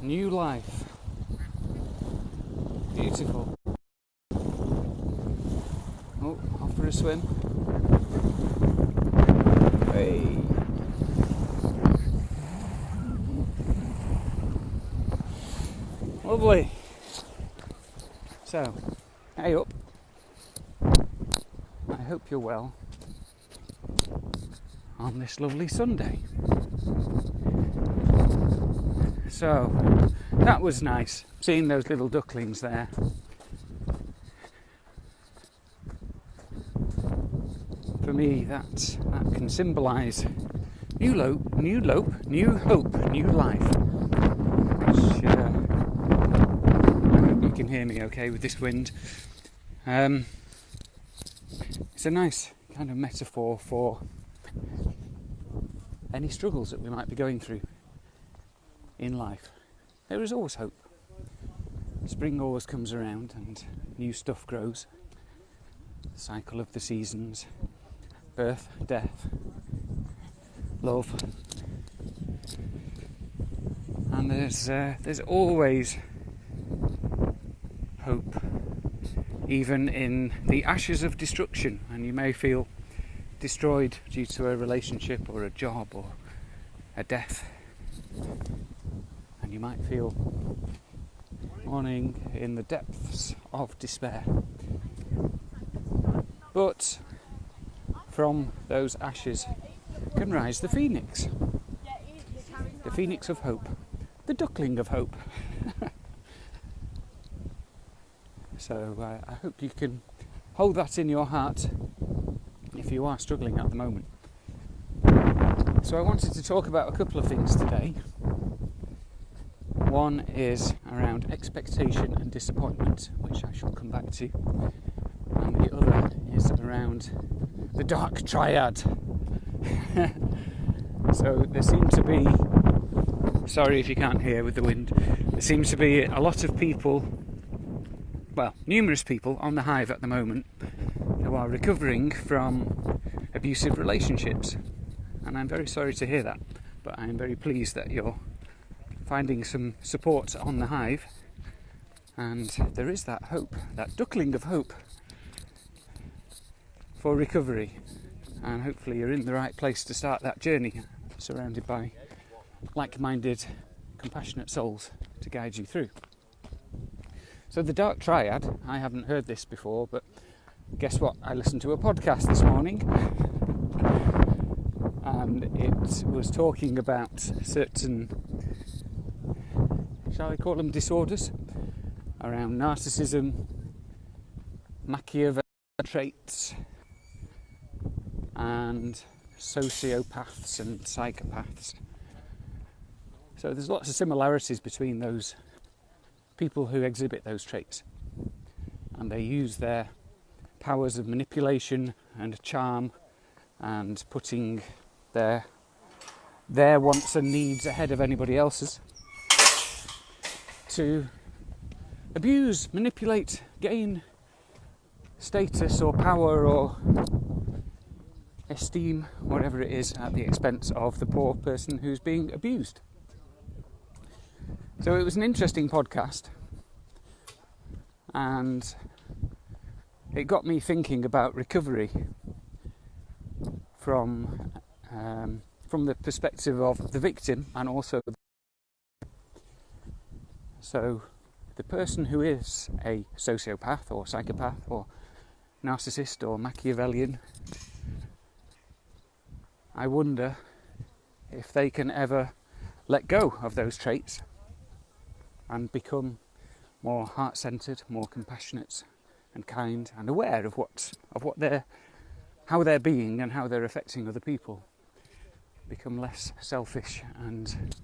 new life. Beautiful. Oh, off for a swim. Hey. Lovely. So, hey up. I hope you're well on this lovely Sunday. So, that was nice, seeing those little ducklings there. For me, that can symbolise new hope, new life. Which, I hope you can hear me okay with this wind. It's a nice kind of metaphor for any struggles that we might be going through in life. There is always hope. Spring always comes around and new stuff grows. The cycle of the seasons, birth, death, love, and there's always hope, even in the ashes of destruction. And you may feel destroyed due to a relationship or a job or a death, and you might feel mourning in the depths of despair. But from those ashes can rise the phoenix of hope, the duckling of hope. So I hope you can hold that in your heart if you are struggling at the moment. So I wanted to talk about a couple of things today. One is around expectation and disappointment, which I shall come back to. And the other is around the Dark Triad. So there seem to be, sorry if you can't hear with the wind, there seems to be a lot of people, well, numerous people on the hive at the moment who are recovering from abusive relationships. And I'm very sorry to hear that, but I'm very pleased that you're finding some support on the hive, and there is that hope, that duckling of hope for recovery, and hopefully you're in the right place to start that journey, surrounded by like-minded, compassionate souls to guide you through. So the Dark Triad, I haven't heard this before, but guess what? I listened to a podcast this morning, and it was talking about certain, shall I call them, disorders around narcissism, Machiavellian traits, and sociopaths and psychopaths. So there's lots of similarities between those people who exhibit those traits, and they use their powers of manipulation and charm and putting their wants and needs ahead of anybody else's to abuse, manipulate, gain status or power or esteem, whatever it is, at the expense of the poor person who's being abused. So it was an interesting podcast, and it got me thinking about recovery from the perspective of the victim, and also so the person who is a sociopath or psychopath or narcissist or Machiavellian, I wonder if they can ever let go of those traits and become more heart-centered, more compassionate and kind and aware of how they're being and how they're affecting other people. Become less selfish and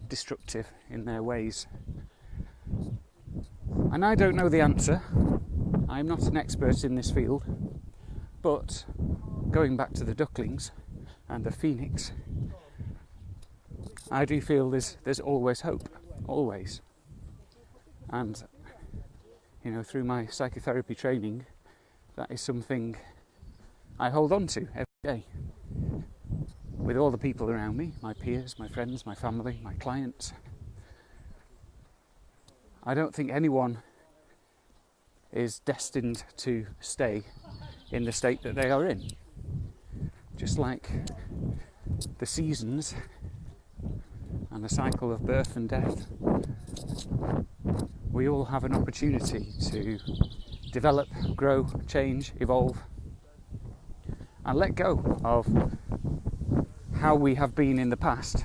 destructive in their ways. And I don't know the answer. I'm not an expert in this field, but going back to the ducklings and the phoenix, I do feel there's always hope, always. And through my psychotherapy training, that is something I hold on to every day with all the people around me, my peers, my friends, my family, my clients. I don't think anyone is destined to stay in the state that they are in. Just like the seasons and the cycle of birth and death, we all have an opportunity to develop, grow, change, evolve, and let go of how we have been in the past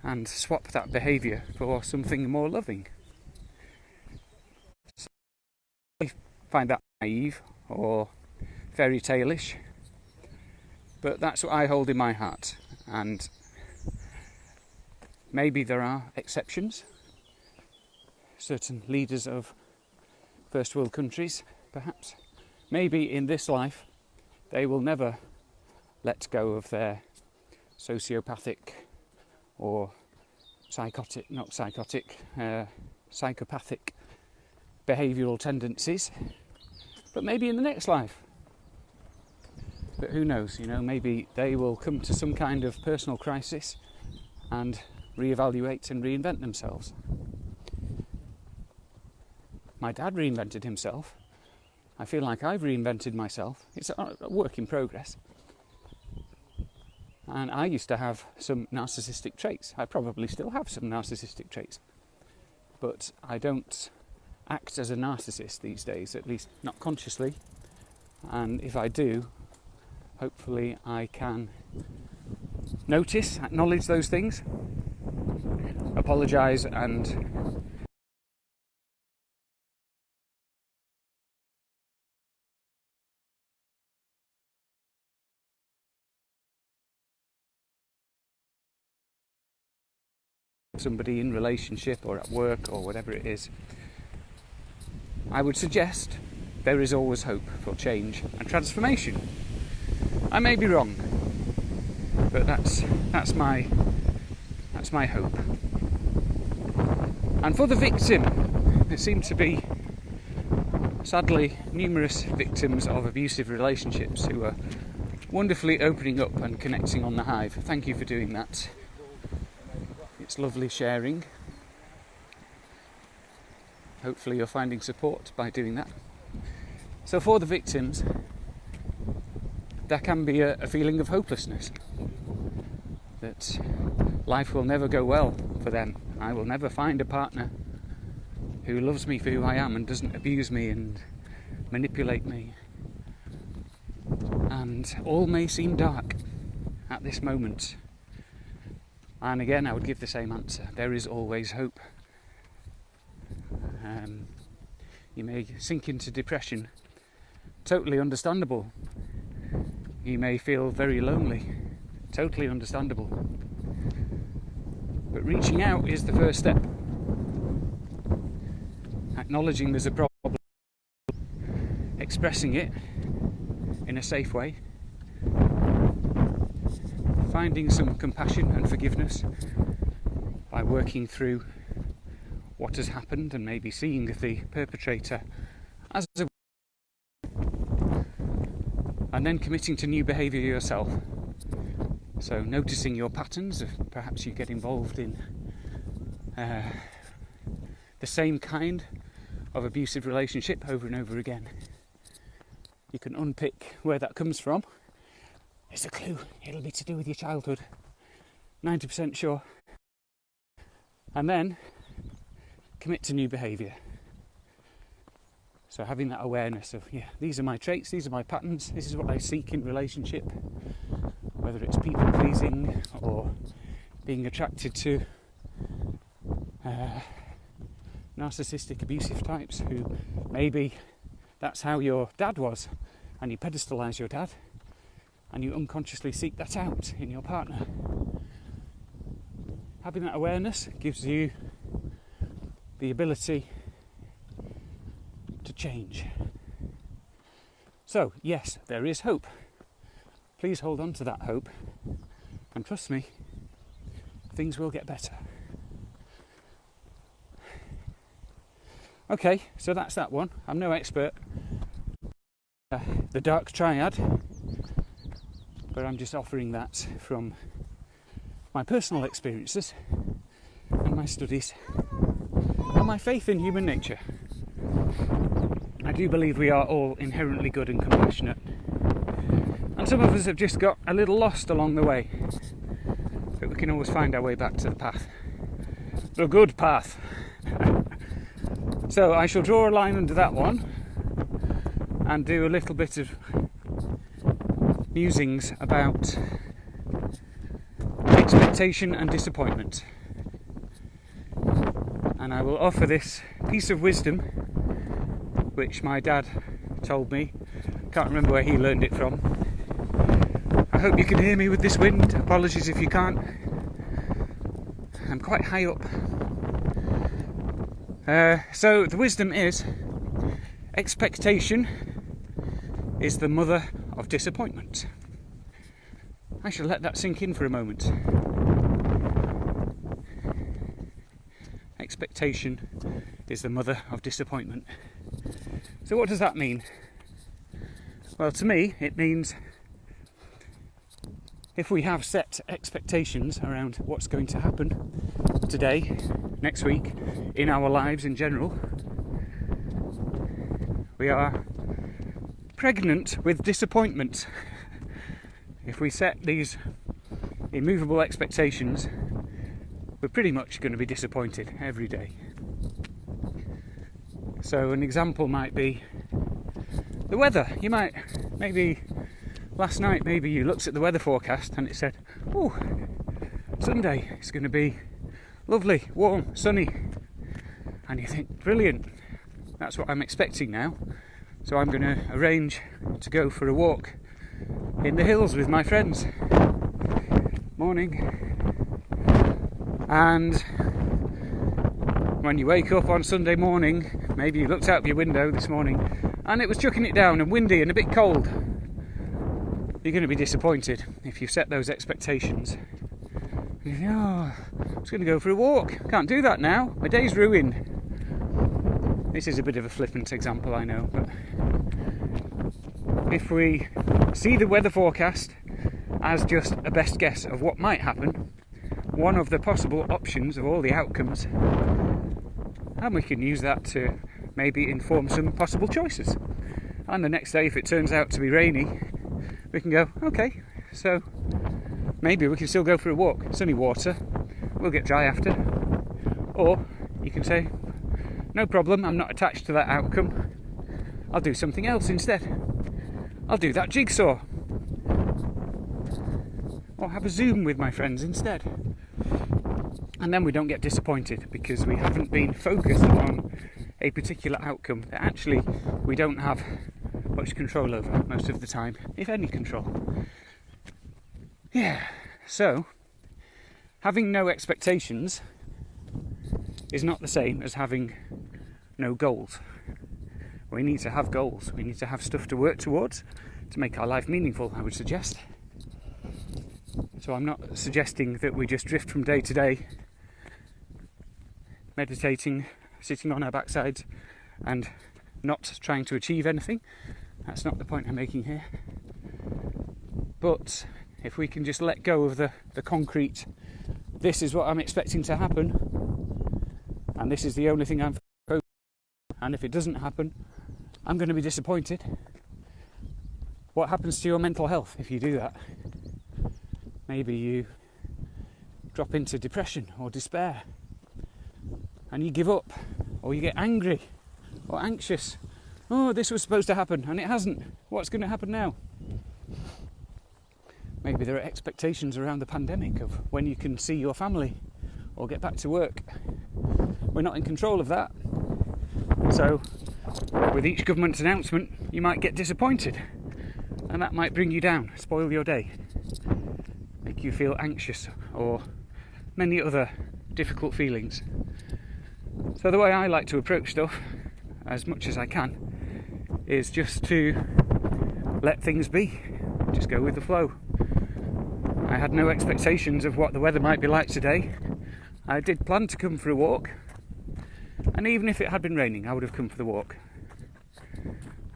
and swap that behaviour for something more loving. So I find that naive or fairy tale-ish, but that's what I hold in my heart, and maybe there are exceptions. Certain leaders of first world countries, perhaps, maybe in this life they will never let go of their sociopathic or psychopathic behavioural tendencies, but maybe in the next life. But who knows, maybe they will come to some kind of personal crisis and reevaluate and reinvent themselves. My dad reinvented himself. I feel like I've reinvented myself. It's a work in progress. And I used to have some narcissistic traits. I probably still have some narcissistic traits. But I don't act as a narcissist these days, at least not consciously. And if I do, hopefully I can notice, acknowledge those things, apologise and somebody in relationship or at work or whatever it is. I would suggest there is always hope for change and transformation. I may be wrong, but that's my hope. And for the victim, there seem to be sadly numerous victims of abusive relationships who are wonderfully opening up and connecting on the Hive. Thank you for doing that. It's lovely sharing. Hopefully you're finding support by doing that. So for the victims, there can be a feeling of hopelessness, that life will never go well for them. I will never find a partner who loves me for who I am and doesn't abuse me and manipulate me. And all may seem dark at this moment. And again, I would give the same answer. There is always hope. You may sink into depression. Totally understandable. You may feel very lonely. Totally understandable. But reaching out is the first step. Acknowledging there's a problem. Expressing it in a safe way. Finding some compassion and forgiveness by working through what has happened and maybe seeing the perpetrator as a... and then committing to new behaviour yourself. So noticing your patterns, if perhaps you get involved in the same kind of abusive relationship over and over again. You can unpick where that comes from. There's a clue. It'll be to do with your childhood. 90% sure. And then commit to new behaviour. So having that awareness of, these are my traits, these are my patterns, this is what I seek in relationship, whether it's people pleasing or being attracted to narcissistic abusive types who maybe that's how your dad was and you pedestalise your dad and you unconsciously seek that out in your partner. Having that awareness gives you the ability to change. So, yes, there is hope. Please hold on to that hope and trust me, things will get better. Okay, so that's that one. I'm no expert. The Dark Triad, but I'm just offering that from my personal experiences and my my studies and my faith in human nature. I do believe we are all inherently good and compassionate, and some of us have just got a little lost along the way, but we can always find our way back to the path, the good path. So I shall draw a line under that one and do a little bit of musings about expectation and disappointment. And I will offer this piece of wisdom which my dad told me. Can't remember where he learned it from. I hope you can hear me with this wind. Apologies if you can't. I'm quite high up. So the wisdom is, expectation is the mother of disappointment. I shall let that sink in for a moment. Expectation is the mother of disappointment. So what does that mean? Well, to me, it means if we have set expectations around what's going to happen today, next week, in our lives in general, we are pregnant with disappointment. If we set these immovable expectations, we're pretty much going to be disappointed every day. So an example might be the weather. You might, maybe last night, maybe you looked at the weather forecast and it said, oh, Sunday it's going to be lovely, warm, sunny. And you think, brilliant, that's what I'm expecting now. So I'm going to arrange to go for a walk in the hills with my friends. Morning. And when you wake up on Sunday morning, maybe you looked out of your window this morning and it was chucking it down and windy and a bit cold. You're going to be disappointed if you set those expectations. You think, oh, I was going to go for a walk. Can't do that now. My day's ruined. This is a bit of a flippant example, I know, but if we see the weather forecast as just a best guess of what might happen, one of the possible options of all the outcomes, and we can use that to maybe inform some possible choices. And the next day, if it turns out to be rainy, we can go, okay, so maybe we can still go for a walk. Sunny water, we'll get dry after. Or you can say, no problem, I'm not attached to that outcome. I'll do something else instead. I'll do that jigsaw. Or have a Zoom with my friends instead. And then we don't get disappointed because we haven't been focused on a particular outcome that actually we don't have much control over most of the time, if any control. Yeah, so having no expectations is not the same as having no goals. We need to have goals. We need to have stuff to work towards to make our life meaningful, I would suggest. So I'm not suggesting that we just drift from day to day, meditating, sitting on our backsides and not trying to achieve anything. That's not the point I'm making here. But if we can just let go of the concrete, this is what I'm expecting to happen, and this is the only thing I'm focused on, and if it doesn't happen, I'm going to be disappointed. What happens to your mental health if you do that? Maybe you drop into depression or despair, and you give up, or you get angry or anxious. Oh, this was supposed to happen and it hasn't. What's going to happen now? Maybe there are expectations around the pandemic of when you can see your family or get back to work. We're not in control of that. So with each government announcement, you might get disappointed, and that might bring you down, spoil your day, make you feel anxious or many other difficult feelings. So the way I like to approach stuff, as much as I can, is just to let things be, just go with the flow. I had no expectations of what the weather might be like today. I did plan to come for a walk, and even if it had been raining, I would have come for the walk.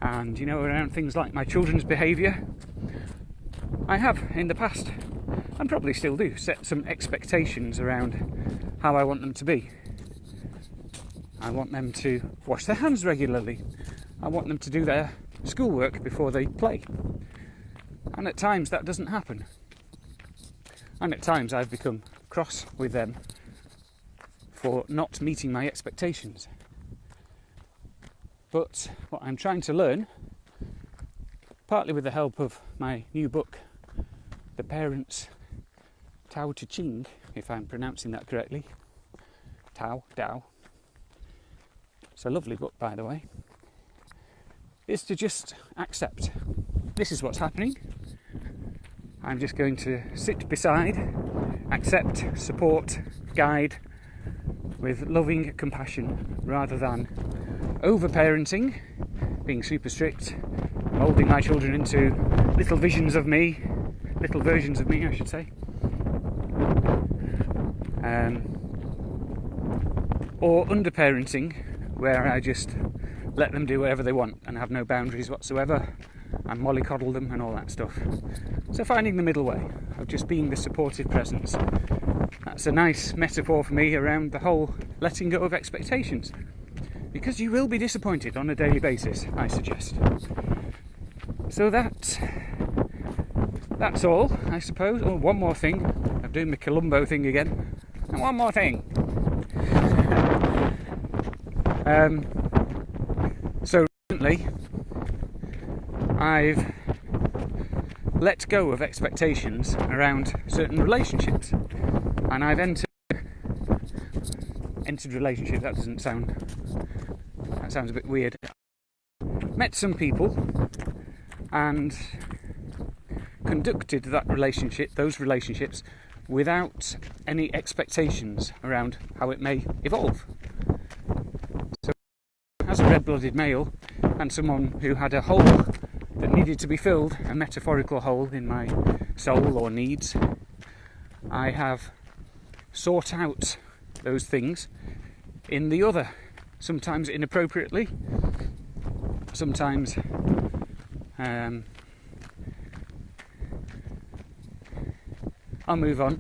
And around things like my children's behaviour, I have in the past, and probably still do, set some expectations around how I want them to be. I want them to wash their hands regularly. I want them to do their schoolwork before they play. And at times that doesn't happen. And at times I've become cross with them for not meeting my expectations. But what I'm trying to learn, partly with the help of my new book, The Parents' Tao Te Ching, if I'm pronouncing that correctly, Tao, it's a lovely book, by the way, is to just accept this is what's happening. I'm just going to sit beside, accept, support, guide with loving compassion rather than over-parenting, being super strict, moulding my children into little versions of me, I should say. Or under-parenting, where I just let them do whatever they want and have no boundaries whatsoever and mollycoddle them and all that stuff. So finding the middle way of just being the supportive presence. That's a nice metaphor for me around the whole letting go of expectations. Because you will be disappointed on a daily basis, I suggest. So that's all, I suppose. Oh, one more thing. I'm doing the Columbo thing again. And one more thing. So recently, I've let go of expectations around certain relationships, and I've entered relationships. That sounds a bit weird. Met some people and conducted those relationships without any expectations around how it may evolve. So as a red-blooded male and someone who had a hole that needed to be filled, a metaphorical hole in my soul or needs, I have sought out those things in the other, sometimes inappropriately, sometimes I'll move on.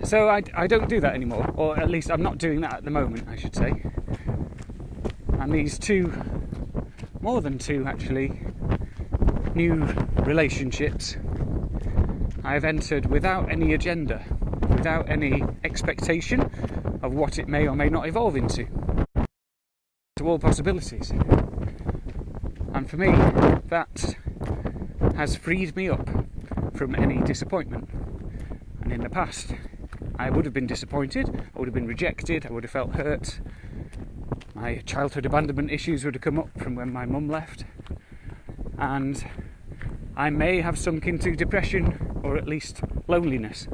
So I don't do that anymore, or at least I'm not doing that at the moment, I should say. And these more than two actually, new relationships I've entered without any agenda, without any expectation of what it may or may not evolve into, to all possibilities. And for me, that has freed me up from any disappointment. And in the past, I would have been disappointed, I would have been rejected, I would have felt hurt. My childhood abandonment issues would have come up from when my mum left. And I may have sunk into depression, or at least loneliness.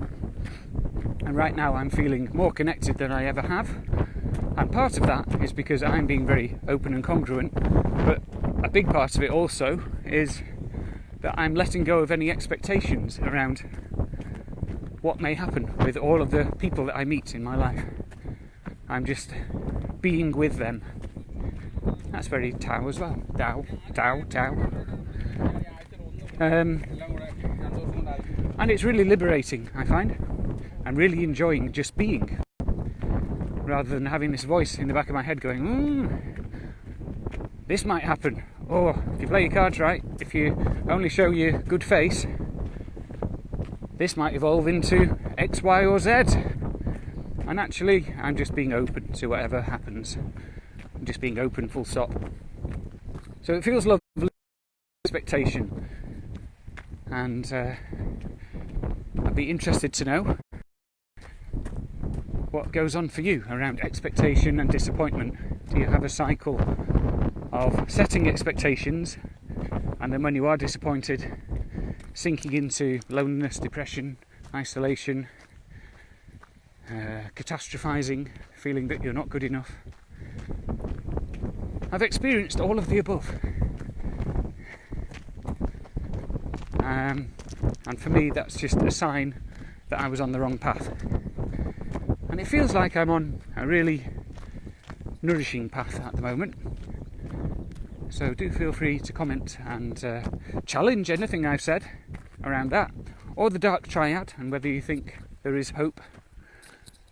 And right now I'm feeling more connected than I ever have. And part of that is because I'm being very open and congruent, but a big part of it also is that I'm letting go of any expectations around what may happen with all of the people that I meet in my life. I'm just being with them. That's very Tao as well. Tao. And it's really liberating, I find. I'm really enjoying just being, rather than having this voice in the back of my head going, this might happen. Or if you play your cards right, if you only show your good face, this might evolve into X, Y or Z. And actually, I'm just being open to whatever happens. I'm just being open, full stop. So it feels lovely, expectation. And I'd be interested to know what goes on for you around expectation and disappointment. Do you have a cycle of setting expectations and then when you are disappointed, sinking into loneliness, depression, isolation, catastrophizing, feeling that you're not good enough? I've experienced all of the above. And for me that's just a sign that I was on the wrong path. And it feels like I'm on a really nourishing path at the moment. So do feel free to comment and challenge anything I've said around that, or the Dark Triad, and whether you think there is hope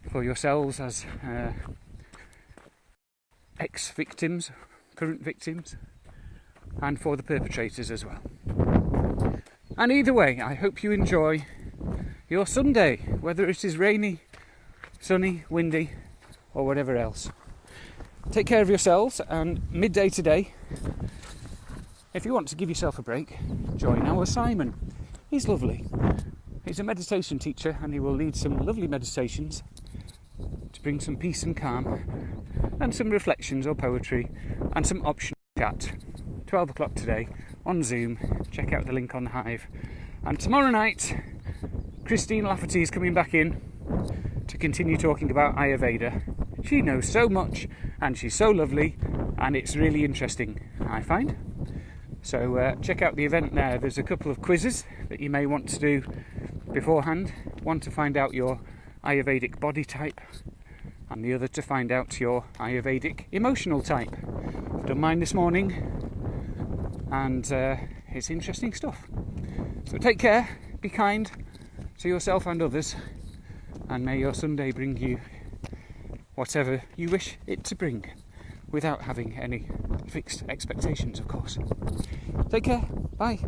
for yourselves as ex-victims, current victims, and for the perpetrators as well. And either way, I hope you enjoy your Sunday, whether it is rainy, sunny, windy, or whatever else. Take care of yourselves, and midday today, if you want to give yourself a break, join our Simon. He's lovely. He's a meditation teacher, and he will lead some lovely meditations to bring some peace and calm, and some reflections or poetry, and some optional chat. 12 o'clock today on Zoom. Check out the link on the Hive. And tomorrow night, Christine Lafferty is coming back in to continue talking about Ayurveda. She knows so much, and she's so lovely, and it's really interesting, I find. So check out the event there. There's a couple of quizzes that you may want to do beforehand. One to find out your Ayurvedic body type, and the other to find out your Ayurvedic emotional type. I've done mine this morning, and it's interesting stuff. So take care, be kind to yourself and others, and may your Sunday bring you whatever you wish it to bring, without having any fixed expectations, of course. Take care, bye.